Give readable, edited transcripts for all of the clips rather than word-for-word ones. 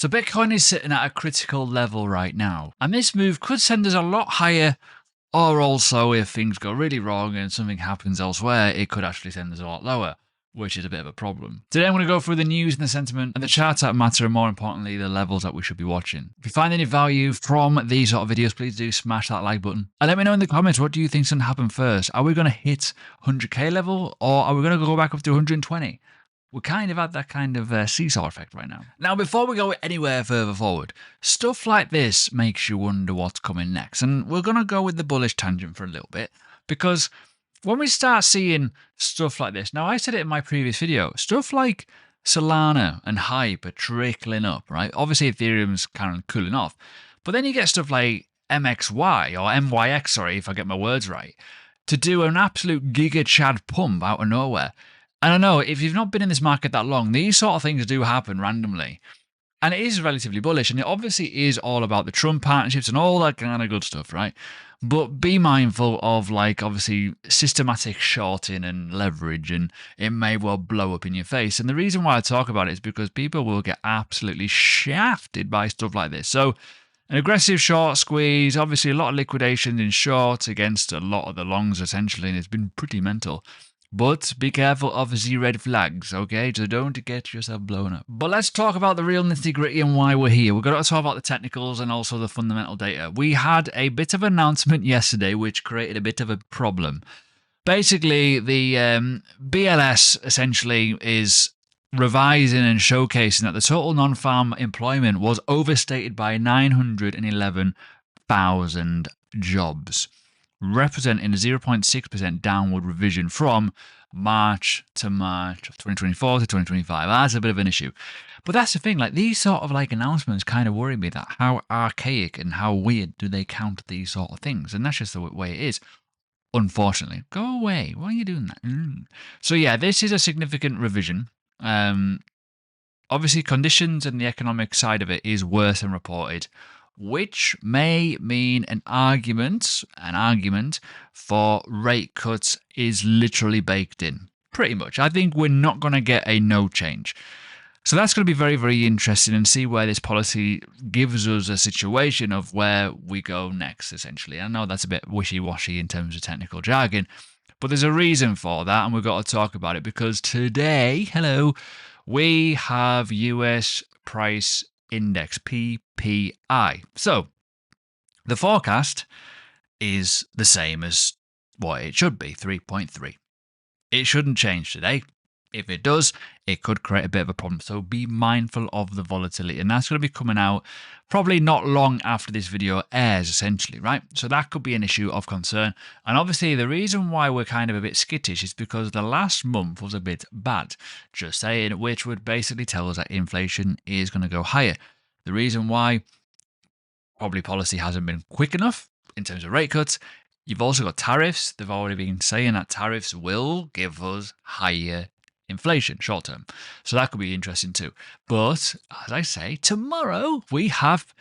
So Bitcoin is sitting at a critical level right now, and this move could send us a lot higher, or also if things go really wrong and something happens elsewhere, it could actually send us a lot lower, which is a bit of a problem. Today I'm going to go through the news and the sentiment and the charts that matter, and more importantly, the levels that we should be watching. If you find any value from these sort of videos, please do smash that like button. And let me know in the comments, what do you think's going to happen first? Are we going to hit 100k level, or are we going to go back up to 120? We're kind of at that kind of seesaw effect right now. Now, before we go anywhere further forward, stuff like this makes you wonder what's coming next. And we're going to go with the bullish tangent for a little bit, because when we start seeing stuff like this, now I said it in my previous video, stuff like Solana and Hype are trickling up, right? Obviously, Ethereum's kind of cooling off. But then you get stuff like MXY, or MYX, sorry, if I get my words right, to do an absolute giga chad pump out of nowhere. And I know if you've not been in this market that long, these sort of things do happen randomly. And it is relatively bullish. And it obviously is all about the Trump partnerships and all that kind of good stuff, right? But be mindful of, like, obviously systematic shorting and leverage, and it may well blow up in your face. And the reason why I talk about it is because people will get absolutely shafted by stuff like this. So an aggressive short squeeze, obviously a lot of liquidations in short against a lot of the longs essentially, and it's been pretty mental. But be careful of the red flags, okay? So don't get yourself blown up. But let's talk about the real nitty-gritty and why we're here. We've got to talk about the technicals and also the fundamental data. We had a bit of an announcement yesterday which created a bit of a problem. Basically, the BLS essentially is revising and showcasing that the total non-farm employment was overstated by 911,000 jobs, representing a 0.6% downward revision from March to March of 2024 to 2025. That's a bit of an issue. But that's the thing, like, these sort of like announcements kind of worry me, that how archaic and how weird do they count these sort of things? And that's just the way it is. Unfortunately. Go away. Why are you doing that? So yeah, this is a significant revision. Obviously, conditions and the economic side of it is worse than reported, which may mean an argument for rate cuts is literally baked in, pretty much. I think we're not going to get a no change. So that's going to be very, very interesting, and see where this policy gives us a situation of where we go next, essentially. I know that's a bit wishy-washy in terms of technical jargon, but there's a reason for that, and we've got to talk about it, because today, we have US price index, PPI. So the forecast is the same as what it should be, 3.3. It shouldn't change today. If it does, it could create a bit of a problem. So be mindful of the volatility. And that's going to be coming out probably not long after this video airs, essentially, right? So that could be an issue of concern. And obviously, the reason why we're kind of a bit skittish is because the last month was a bit bad, just saying, which would basically tell us that inflation is going to go higher. The reason why probably policy hasn't been quick enough in terms of rate cuts. You've also got tariffs. They've already been saying that tariffs will give us higher inflation short term. So that could be interesting too. But as I say, tomorrow we have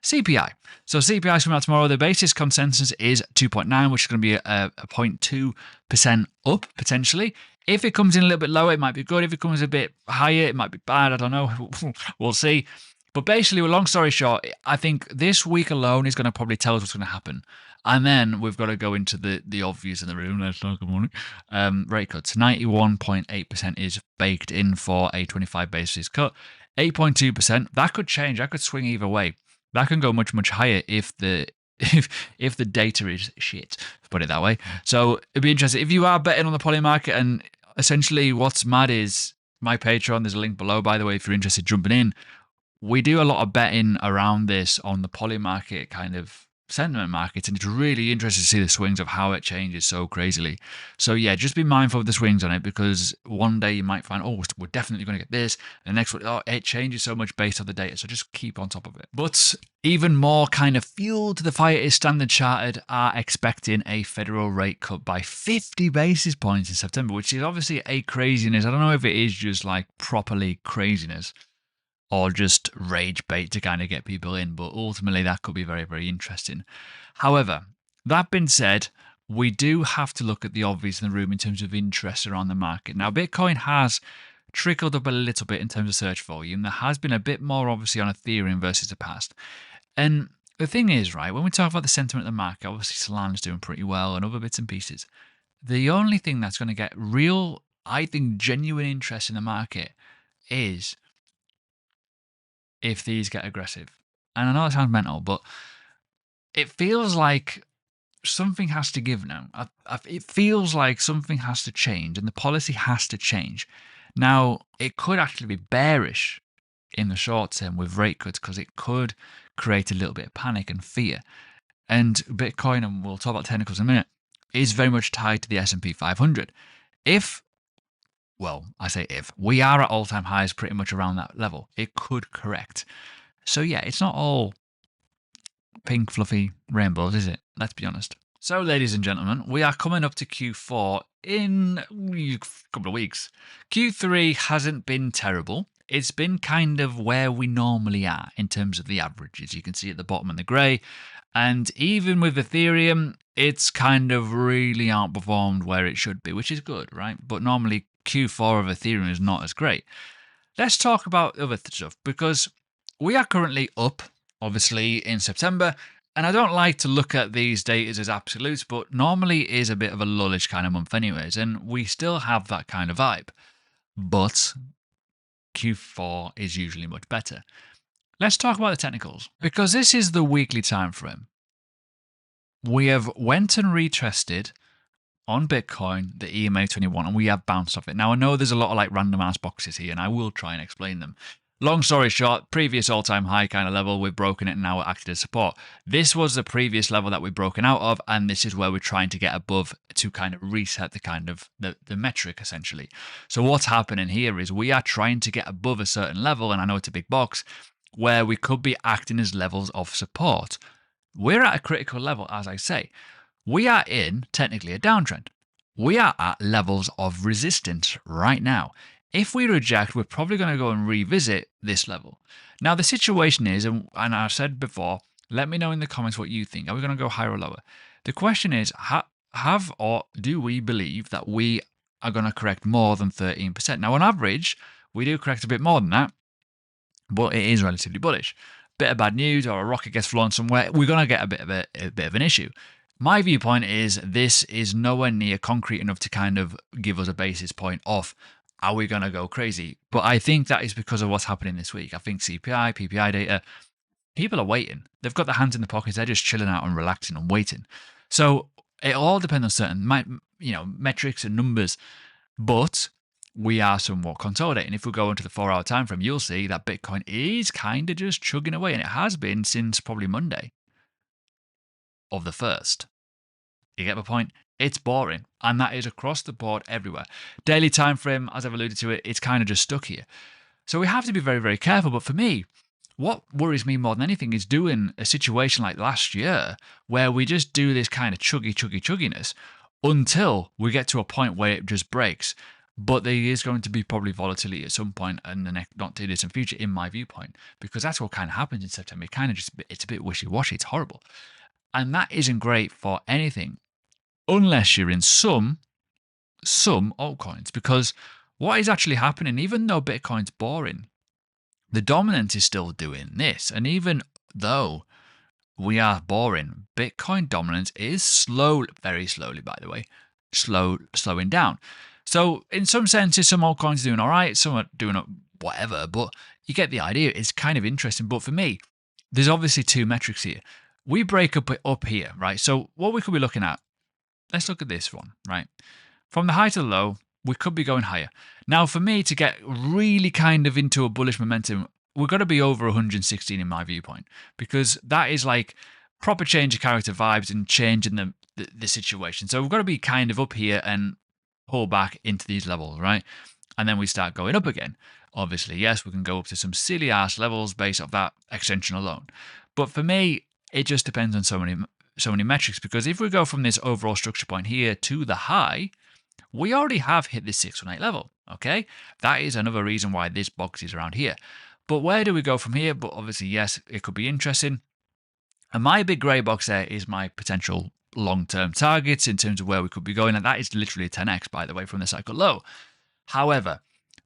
CPI. So CPI is coming out tomorrow. The basis consensus is 2.9, which is going to be a 0.2% up potentially. If it comes in a little bit lower, it might be good. If it comes a bit higher, it might be bad. I don't know. We'll see. But basically, long story short, I think this week alone is going to probably tell us what's going to happen. And then we've got to go into the obvious in the room. Let's talk about it. Rate cuts. 91.8% is baked in for a 25 basis cut. 8.2%. That could change. That could swing either way. That can go much, much higher if the data is shit, put it that way. So it'd be interesting. If you are betting on the poly market, and essentially what's mad is my Patreon, there's a link below, by the way, if you're interested jumping in. We do a lot of betting around this on the poly market kind of sentiment markets, and it's really interesting to see the swings of how it changes so crazily. So yeah, just be mindful of the swings on it, because one day you might find, oh, we're definitely going to get this, and the next one, oh, it changes so much based on the data. So just keep on top of it. But even more kind of fuel to the fire is Standard Chartered are expecting a federal rate cut by 50 basis points in September, which is obviously a craziness. I don't know if it is just like properly craziness or just rage bait to kind of get people in, but ultimately that could be very, very interesting. However, that being said, we do have to look at the obvious in the room in terms of interest around the market. Now, Bitcoin has trickled up a little bit in terms of search volume. There has been a bit more, obviously, on Ethereum versus the past. And the thing is, right, when we talk about the sentiment of the market, obviously Solana's doing pretty well and other bits and pieces. The only thing that's going to get real, I think, genuine interest in the market is if these get aggressive. And I know it sounds mental, but it feels like something has to give now. It feels like something has to change and the policy has to change. Now, it could actually be bearish in the short term with rate cuts because it could create a little bit of panic and fear. And Bitcoin, and we'll talk about technicals in a minute, is very much tied to the S&P 500. I say if, we are at all-time highs pretty much around that level, it could correct. So yeah, it's not all pink fluffy rainbows, is it? Let's be honest. So ladies and gentlemen, we are coming up to Q4 in a couple of weeks. Q3 hasn't been terrible. It's been kind of where we normally are in terms of the averages. You can see at the bottom in the grey. And even with Ethereum, it's kind of really outperformed where it should be, which is good, right? But normally Q4 of Ethereum is not as great. Let's talk about other stuff because we are currently up, obviously, in September. And I don't like to look at these data as absolutes, but normally it is a bit of a lullish kind of month anyways. And we still have that kind of vibe. But Q4 is usually much better. Let's talk about the technicals because this is the weekly time frame. We have went and retested on Bitcoin the EMA 21 and we have bounced off it. Now I know there's a lot of like random ass boxes here and I will try and explain them. Long story short, previous all-time high kind of level, we've broken it and now it acted as support. This was the previous level that we've broken out of and this is where we're trying to get above to kind of reset the kind of the metric essentially. So what's happening here is we are trying to get above a certain level, and I know it's a big box, where we could be acting as levels of support. We're at a critical level, as I say. We are in, technically, a downtrend. We are at levels of resistance right now. If we reject, we're probably going to go and revisit this level. Now, the situation is, and I've said before, let me know in the comments what you think. Are we going to go higher or lower? The question is, have or do we believe that we are going to correct more than 13%? Now, on average, we do correct a bit more than that, but it is relatively bullish. Bit of bad news or a rocket gets flown somewhere, we're going to get a bit of an issue. My viewpoint is this is nowhere near concrete enough to kind of give us a basis point of are we going to go crazy? But I think that is because of what's happening this week. I think CPI, PPI data, people are waiting. They've got their hands in the pockets. They're just chilling out and relaxing and waiting. So it all depends on certain metrics and numbers. But we are somewhat consolidating. If we go into the 4-hour time frame, you'll see that Bitcoin is kind of just chugging away, and it has been since probably Monday of the 1st. You get my point? It's boring, and that is across the board everywhere. Daily time frame, as I've alluded to it, it's kind of just stuck here. So we have to be very, very careful. But for me, what worries me more than anything is doing a situation like last year where we just do this kind of chugginess until we get to a point where it just breaks. But there is going to be probably volatility at some point in the next not too distant future, in my viewpoint, because that's what kind of happens in September. It kind of just, it's a bit wishy-washy. It's horrible. And that isn't great for anything unless you're in some altcoins, because what is actually happening, even though Bitcoin's boring, the dominant is still doing this. And even though we are boring, Bitcoin dominance is very slowly, by the way, slowing down. So in some senses, some altcoins are doing all right, some are doing whatever, but you get the idea. It's kind of interesting. But for me, there's obviously two metrics here. We break up here, right? So what we could be looking at, let's look at this one, right? From the high to the low, we could be going higher. Now, for me to get really kind of into a bullish momentum, we've got to be over 116 in my viewpoint, because that is like proper change of character vibes and changing the situation. So we've got to be kind of up here and pull back into these levels, right? And then we start going up again. Obviously, yes, we can go up to some silly ass levels based off that extension alone. But for me, it just depends on so many metrics, because if we go from this overall structure point here to the high, we already have hit this 618 level, okay? That is another reason why this box is around here. But where do we go from here? But obviously, yes, it could be interesting. And my big grey box there is my potential long-term targets in terms of where we could be going. And that is literally a 10x, by the way, from the cycle low. However,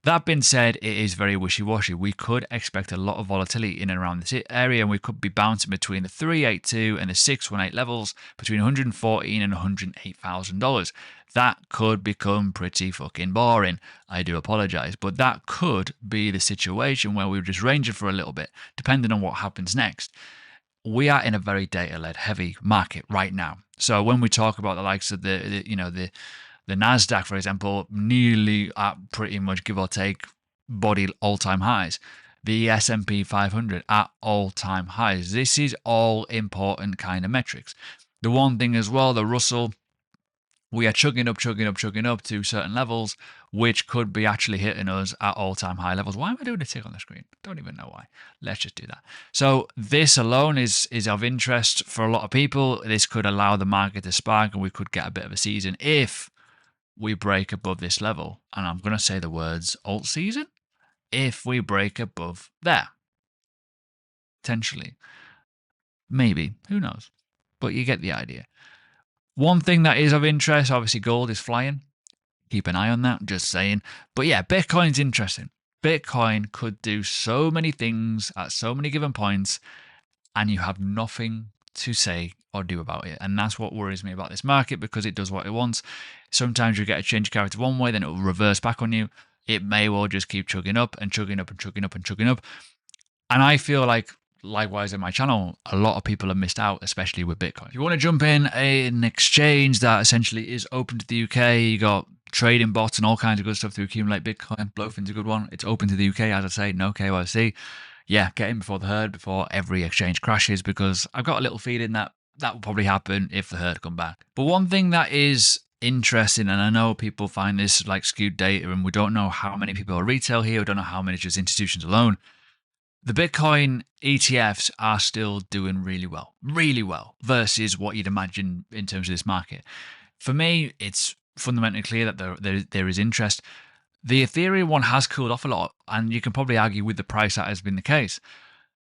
That being said, it is very wishy-washy. We could expect a lot of volatility in and around this area, and we could be bouncing between the 382 and the 618 levels between $114 and $108,000. That could become pretty fucking boring. I do apologize, but that could be the situation where we're just ranging for a little bit, depending on what happens next. We are in a very data-led heavy market right now. So when we talk about the likes of the Nasdaq, for example, nearly at pretty much give or take body all-time highs. The S&P 500 at all-time highs. This is all important kind of metrics. The one thing as well, the Russell, we are chugging up to certain levels, which could be actually hitting us at all-time high levels. Why am I doing a tick on the screen? Don't even know why. Let's just do that. So this alone is of interest for a lot of people. This could allow the market to spark, and we could get a bit of a season if we break above this level. And I'm going to say the words alt season. If we break above there, potentially, maybe, who knows? But you get the idea. One thing that is of interest, obviously gold is flying. Keep an eye on that, just saying. But yeah, Bitcoin's interesting. Bitcoin could do so many things at so many given points, and you have nothing to say or do about it. And that's what worries me about this market, because it does what it wants. Sometimes you get a change of character one way, then it will reverse back on you. It may well just keep chugging up and chugging up and chugging up and chugging up. And I feel like, likewise in my channel, a lot of people have missed out, especially with Bitcoin. If you want to jump in an exchange that essentially is open to the UK, you got trading bots and all kinds of good stuff to accumulate Bitcoin. Bluefin's a good one. It's open to the UK, as I say, no KYC. Yeah, get in before the herd, before every exchange crashes, because I've got a little feeling that that will probably happen if the herd come back. But one thing that is interesting, and I know people find this like skewed data, and we don't know how many people are retail here, we don't know how many just institutions alone. The Bitcoin ETFs are still doing really well versus what you'd imagine in terms of this market. For me, it's fundamentally clear that there is interest. The Ethereum one has cooled off a lot, and you can probably argue with the price that has been the case.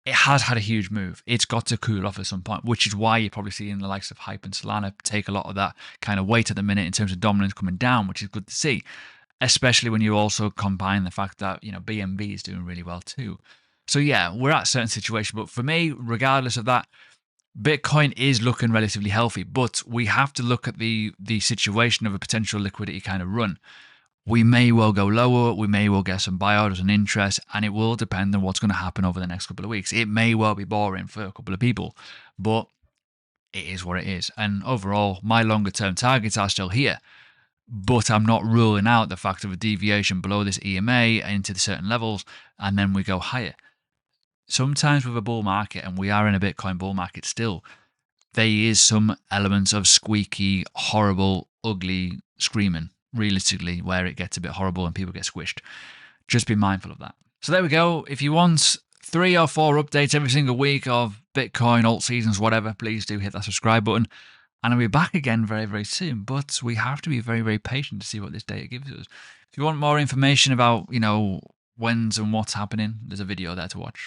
It has had a huge move. It's got to cool off at some point, which is why you're probably seeing the likes of Hype and Solana take a lot of that kind of weight at the minute in terms of dominance coming down, which is good to see, especially when you also combine the fact that, BNB is doing really well too. So yeah, we're at a certain situation, but for me, regardless of that, Bitcoin is looking relatively healthy, but we have to look at the situation of a potential liquidity kind of run. We may well go lower, we may well get some buyouts and interest, and it will depend on what's going to happen over the next couple of weeks. It may well be boring for a couple of people, but it is what it is. And overall, my longer term targets are still here, but I'm not ruling out the fact of a deviation below this EMA into the certain levels, and then we go higher. Sometimes with a bull market, and we are in a Bitcoin bull market still, there is some elements of squeaky, horrible, ugly screaming, realistically, where it gets a bit horrible and people get squished. Just be mindful of that. So there we go. If you want 3 or 4 updates every single week of Bitcoin, alt seasons, whatever, please do hit that subscribe button. And I'll be back again very, very soon. But we have to be very, very patient to see what this data gives us. If you want more information about, when's and what's happening, there's a video there to watch.